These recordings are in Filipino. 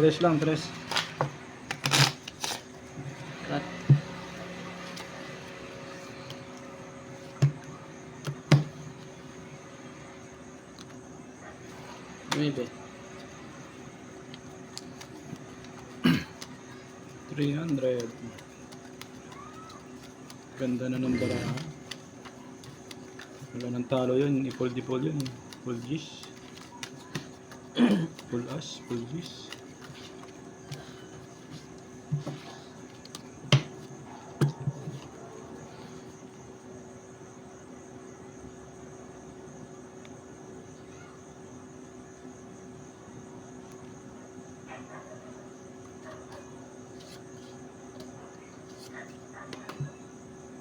Tres lang, tres. Cut. Maybe. 300. Ganda na ng baraha. Wala nang talo yun. Ipol-dipol yun. Full G's. Full as. Full G's.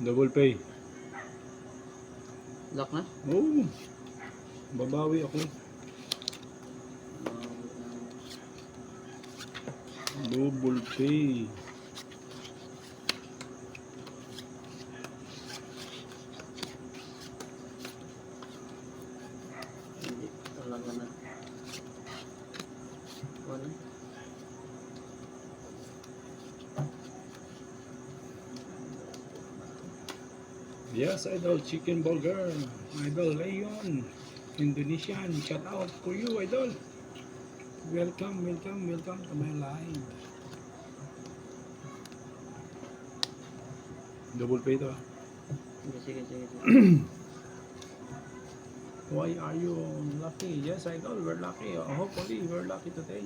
Double pay. Lock na? Oh, babawi ako. Double pay. Hindi. Talaga na. Wala. Yes, Idol Chicken Burger. Idol Leon. Indonesian. Shout out for you, Idol. Welcome, welcome, welcome to my live. Double pay to. Sige. Why are you lucky? Yes, Idol, we're lucky. Hopefully, we're lucky today.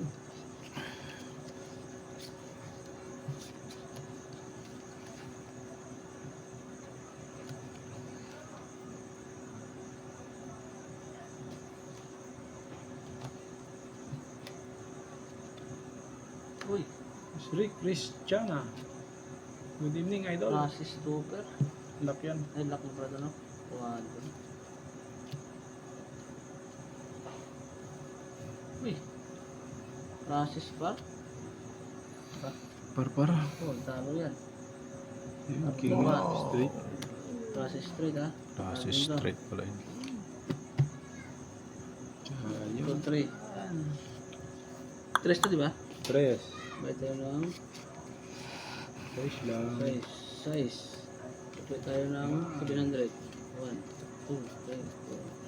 Uy. Sri Christiana. Good evening, Idol. Francis Tuber. Lock yan. Ay, lock na pala no? Kuhaan. Uy. Francis pa? Para. Oh, talo yan. King Wow. Street. Francis Street ha? Francis Street pala yun. 2, 3. 3 to diba? Tres. Bait tayo ng Tres lang. 6. Bait tayo ng 700. 1, 2, 3, 4,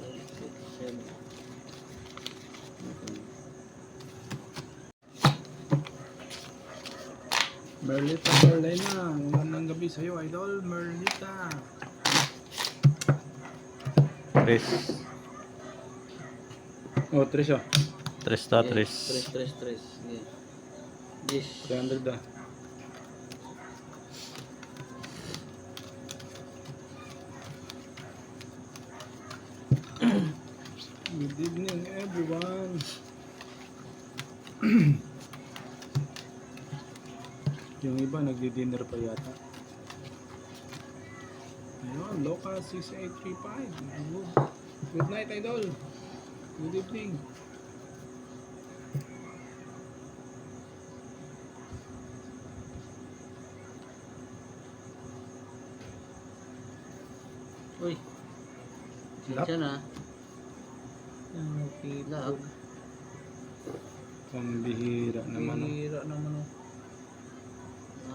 5, 6, 7. Merlita, magandang gabi sa'yo, Idol. Merlita. Tres. Oh, tres oh. Tres ta, tres. 3. Sige. Yes. 300 ah. Good evening, everyone. Yung iba nagdi-dinner pa yata. Ayun, local 6835. Good night, Idol. Good evening. Uy. Lap. Siya na. Lag. Pambihira naman. Oh. Hira naman oh.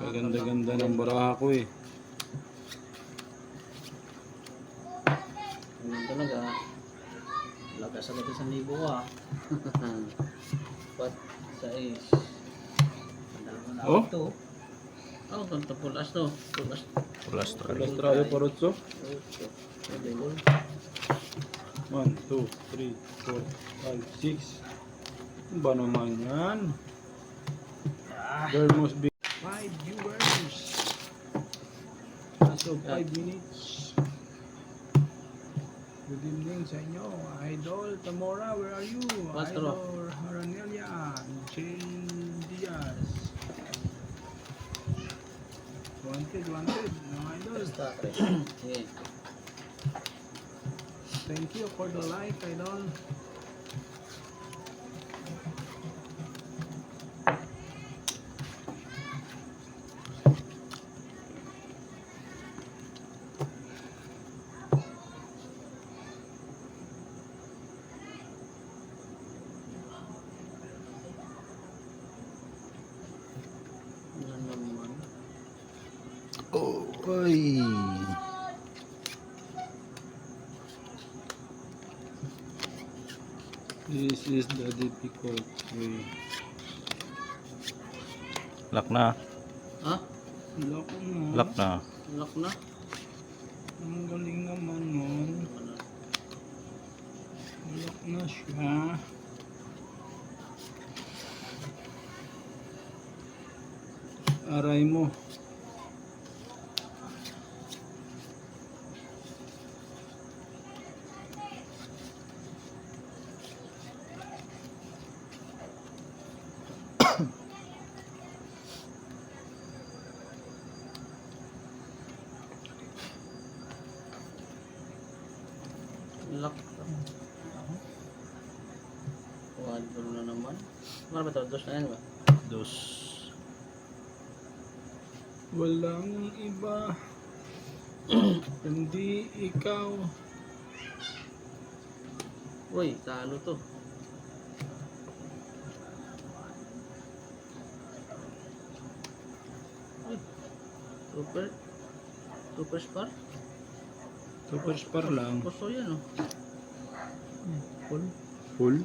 Kaganda-ganda ng baraha ko eh. Ganun talaga. Lagas sa laki sa libo ah. Pat sa is. Oh? To. Oh, ganito pulas to. Pulas. Pulas to. Australia Parotso. Pwede mo. 1, 2, 3, 4, 5, 6. Ano ba naman yan? There must be 5 viewers. As of 5 minutes. Good evening sa inyo. Idol Tamora, where are you? Patro. Idol Haranelia. Jane Diaz. Wanted. No, Idol. Basta. Sige. Thank you for the like, Idol. Uy. This is the difficult way. Lock na. Ha? Lock na. Lock na. Lock na? Ang galing naman nun. Lock na siya. Aray mo. Lock. Quadro na naman. Ano ba ito? Dos na yan ba? Dos. Walang iba. Kundi ikaw. Uy, talo to. Uy. Super. Super spar. Super spar lang. Puso yan oh. Full. Full.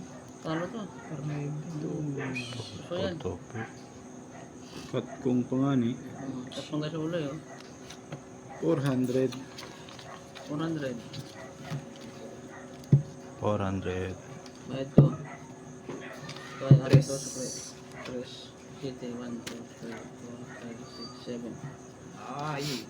Talo to. Tornadoes. Puso yan. Tope. Kat kung pangani. Tatlong guys ulo yun. 400. 400. 400. Bayad ko. Kaya ari ito sa pre. Tres. 1, 2, 3, 4, 5, 6, 7. Ay.